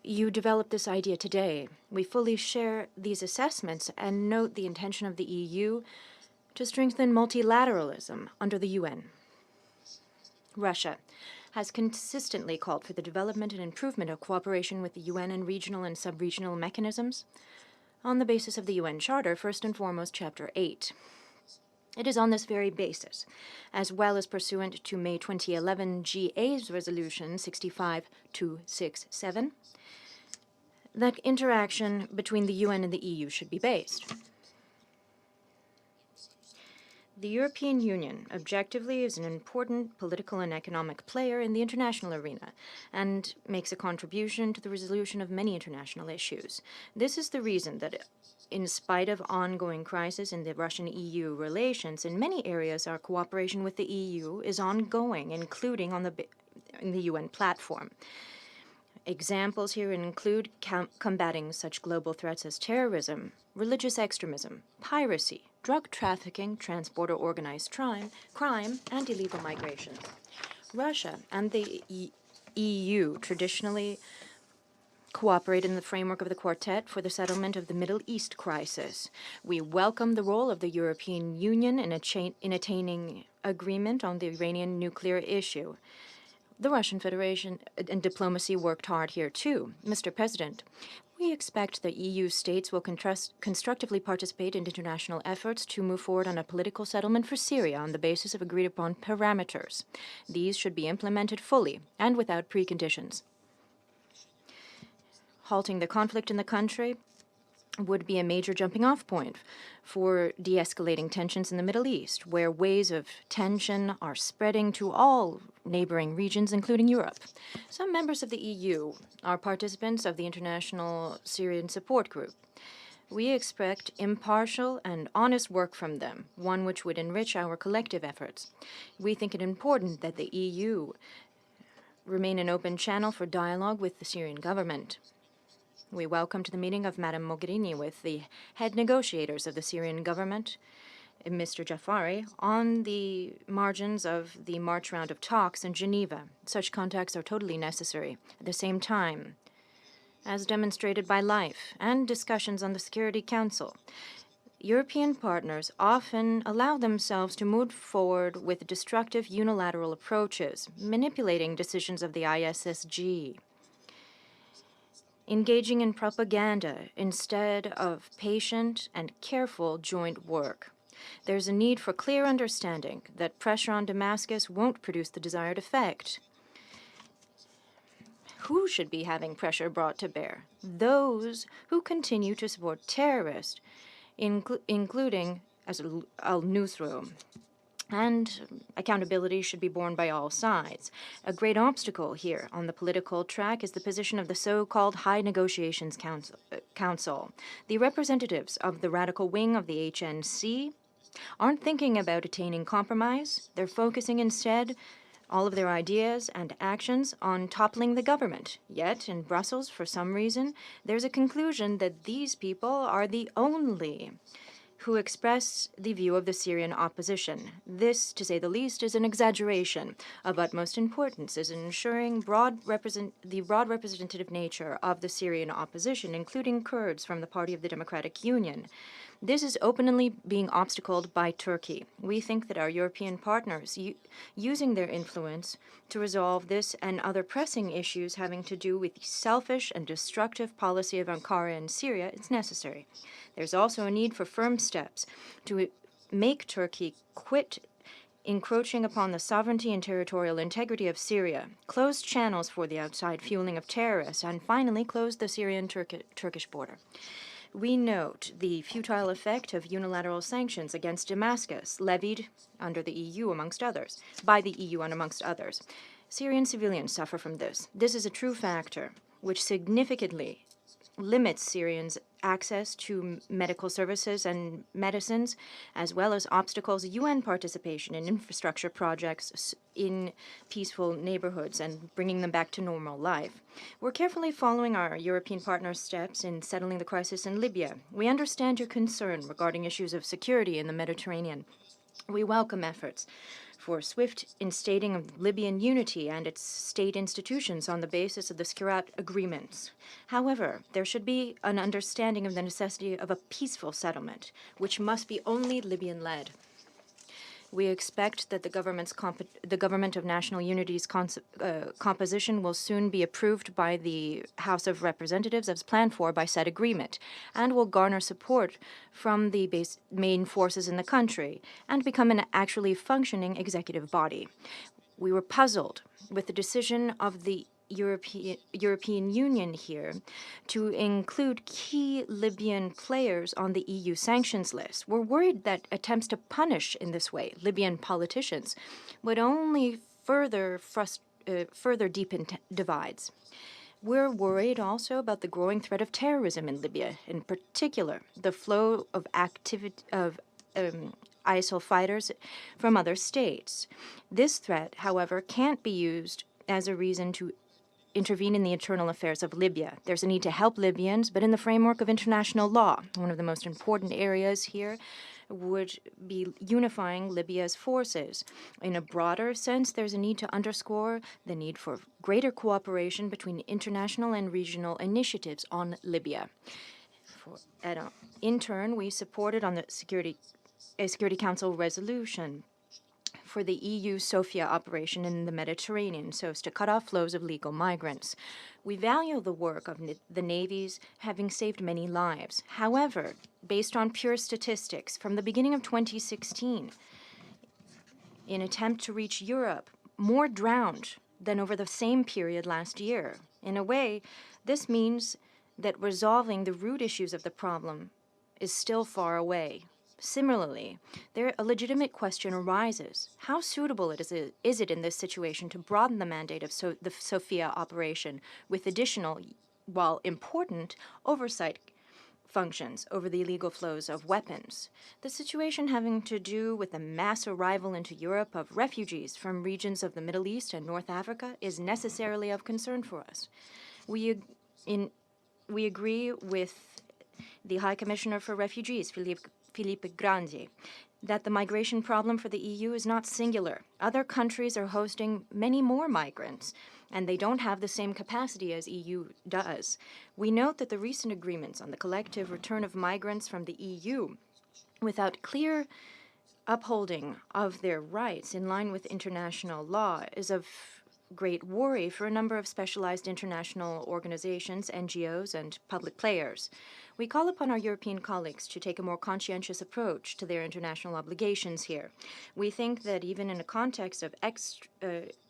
you developed this idea today. We fully share these assessments and note the intention of the EU to strengthen multilateralism under the UN. Russia has consistently called for the development and improvement of cooperation with the UN and regional and sub-regional mechanisms on the basis of the UN Charter, first and foremost Chapter 8. It is on this very basis, as well as pursuant to May 2011 GA's Resolution 65267, that interaction between the UN and the EU should be based. The European Union, objectively, is an important political and economic player in the international arena and makes a contribution to the resolution of many international issues. This is the reason that, in spite of ongoing crisis in the Russian-EU relations, in many areas our cooperation with the EU is ongoing, including in the UN platform. Examples here include combating such global threats as terrorism, religious extremism, piracy, drug trafficking, transport or organized crime, and illegal migration. Russia and the EU traditionally cooperate in the framework of the Quartet for the settlement of the Middle East crisis. We welcome the role of the European Union in attaining agreement on the Iranian nuclear issue. The Russian Federation and diplomacy worked hard here too. Mr. President, we expect that EU states will constructively participate in international efforts to move forward on a political settlement for Syria on the basis of agreed-upon parameters. These should be implemented fully and without preconditions. Halting the conflict in the country would be a major jumping-off point for de-escalating tensions in the Middle East, where waves of tension are spreading to all neighboring regions, including Europe. Some members of the EU are participants of the International Syrian Support Group. We expect impartial and honest work from them, one which would enrich our collective efforts. We think it important that the EU remain an open channel for dialogue with the Syrian government. We welcomed the meeting of Madame Mogherini with the head negotiators of the Syrian government, Mr. Jafari, on the margins of the March round of talks in Geneva. Such contacts are totally necessary. At the same time, as demonstrated by life and discussions on the Security Council, European partners often allow themselves to move forward with destructive unilateral approaches, manipulating decisions of the ISSG, engaging in propaganda instead of patient and careful joint work. There's a need for clear understanding that pressure on Damascus won't produce the desired effect. Who should be having pressure brought to bear? Those who continue to support terrorists, including as al-Nusra. And accountability should be borne by all sides. A great obstacle here on the political track is the position of the so-called High Negotiations Council. The representatives of the radical wing of the HNC aren't thinking about attaining compromise. They're focusing instead all of their ideas and actions on toppling the government. Yet, in Brussels, for some reason, there's a conclusion that these people are the only who express the view of the Syrian opposition. This, to say the least, is an exaggeration. Of utmost importance is ensuring the broad representative nature of the Syrian opposition, including Kurds from the Party of the Democratic Union. This is openly being obstacled by Turkey. We think that our European partners, using their influence to resolve this and other pressing issues having to do with the selfish and destructive policy of Ankara in Syria, is necessary. There's also a need for firm steps to make Turkey quit encroaching upon the sovereignty and territorial integrity of Syria, close channels for the outside fueling of terrorists, and finally close the Syrian-Turkish border. We note the futile effect of unilateral sanctions against Damascus, levied under the EU, by the EU and amongst others. Syrian civilians suffer from this. This is a true factor which significantly limits Syrians' access to medical services and medicines, as well as obstacles UN participation in infrastructure projects in peaceful neighborhoods and bringing them back to normal life. We're carefully following our European partners' steps in settling the crisis in Libya. We understand your concern regarding issues of security in the Mediterranean. We welcome efforts for swift instating of Libyan unity and its state institutions on the basis of the Skhirat agreements. However, there should be an understanding of the necessity of a peaceful settlement, which must be only Libyan-led. We expect that the Government of National Unity's composition will soon be approved by the House of Representatives as planned for by said agreement, and will garner support from the main forces in the country and become an actually functioning executive body. We were puzzled with the decision of the European Union here to include key Libyan players on the EU sanctions list. We're worried that attempts to punish in this way Libyan politicians would only further deepen divides. We're worried also about the growing threat of terrorism in Libya, in particular the flow of ISIL fighters from other states. This threat, however, can't be used as a reason to intervene in the internal affairs of Libya. There's a need to help Libyans, but in the framework of international law. One of the most important areas here would be unifying Libya's forces. In a broader sense, there's a need to underscore the need for greater cooperation between international and regional initiatives on Libya. In turn, we supported on the Security Council resolution for the EU Sophia operation in the Mediterranean so as to cut off flows of legal migrants. We value the work of the navies having saved many lives. However, based on pure statistics, from the beginning of 2016, in attempt to reach Europe, more drowned than over the same period last year. In a way, this means that resolving the root issues of the problem is still far away. Similarly, a legitimate question arises. How suitable is it in this situation to broaden the mandate of the Sophia operation with additional, while important, oversight functions over the illegal flows of weapons? The situation having to do with the mass arrival into Europe of refugees from regions of the Middle East and North Africa is necessarily of concern for us. We agree with the High Commissioner for Refugees, Filippo Grandi, that the migration problem for the EU is not singular. Other countries are hosting many more migrants, and they don't have the same capacity as EU does. We note that the recent agreements on the collective return of migrants from the EU, without clear upholding of their rights in line with international law, is of great worry for a number of specialized international organizations, NGOs, and public players. We call upon our European colleagues to take a more conscientious approach to their international obligations here. We think that even in a context of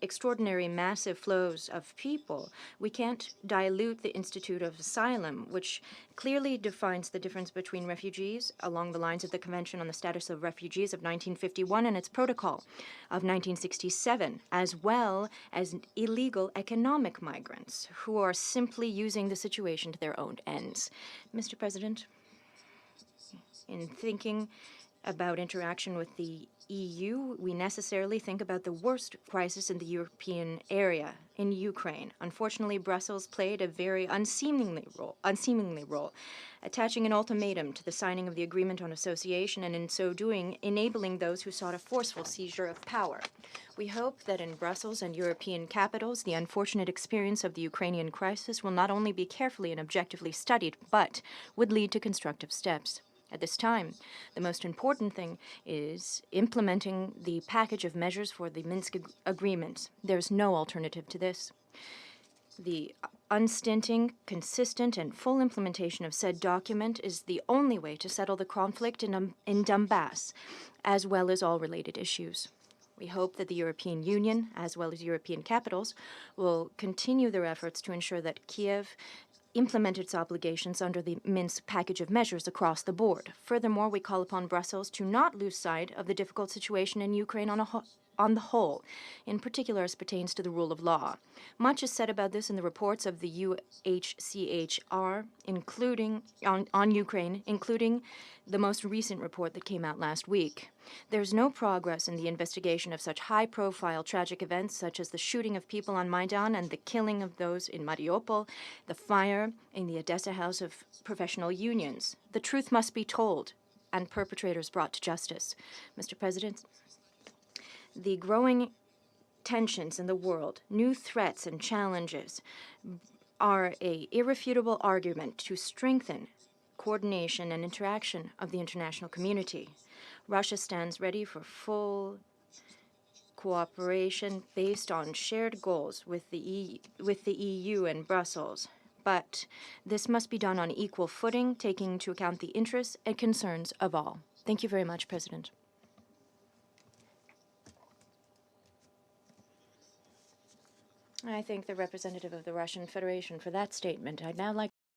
extraordinary massive flows of people, we can't dilute the Institute of Asylum, which clearly defines the difference between refugees along the lines of the Convention on the Status of Refugees of 1951 and its Protocol of 1967, as well as illegal economic migrants who are simply using the situation to their own ends. Mr. President, in thinking about interaction with the EU, we necessarily think about the worst crisis in the European area, in Ukraine. Unfortunately, Brussels played a very unseemly role, attaching an ultimatum to the signing of the Agreement on Association and in so doing, enabling those who sought a forceful seizure of power. We hope that in Brussels and European capitals, the unfortunate experience of the Ukrainian crisis will not only be carefully and objectively studied, but would lead to constructive steps. At this time, the most important thing is implementing the package of measures for the Minsk agreements. There's no alternative to this. The unstinting, consistent, and full implementation of said document is the only way to settle the conflict in Donbass, as well as all related issues. We hope that the European Union, as well as European capitals, will continue their efforts to ensure that Kiev implement its obligations under the Minsk package of measures across the board. Furthermore, we call upon Brussels to not lose sight of the difficult situation in Ukraine on the whole, in particular as pertains to the rule of law. Much is said about this in the reports of the UNHCR, including on Ukraine, including the most recent report that came out last week. There's no progress in the investigation of such high-profile tragic events such as the shooting of people on Maidan and the killing of those in Mariupol, the fire in the Odessa House of Professional Unions. The truth must be told and perpetrators brought to justice. Mr. President, The growing tensions in the world, new threats and challenges are a irrefutable argument to strengthen coordination and interaction of the international community. Russia stands ready for full cooperation based on shared goals with the EU and Brussels. But this must be done on equal footing, taking into account the interests and concerns of all. Thank you very much, President. I thank the representative of the Russian Federation for that statement. I'd now like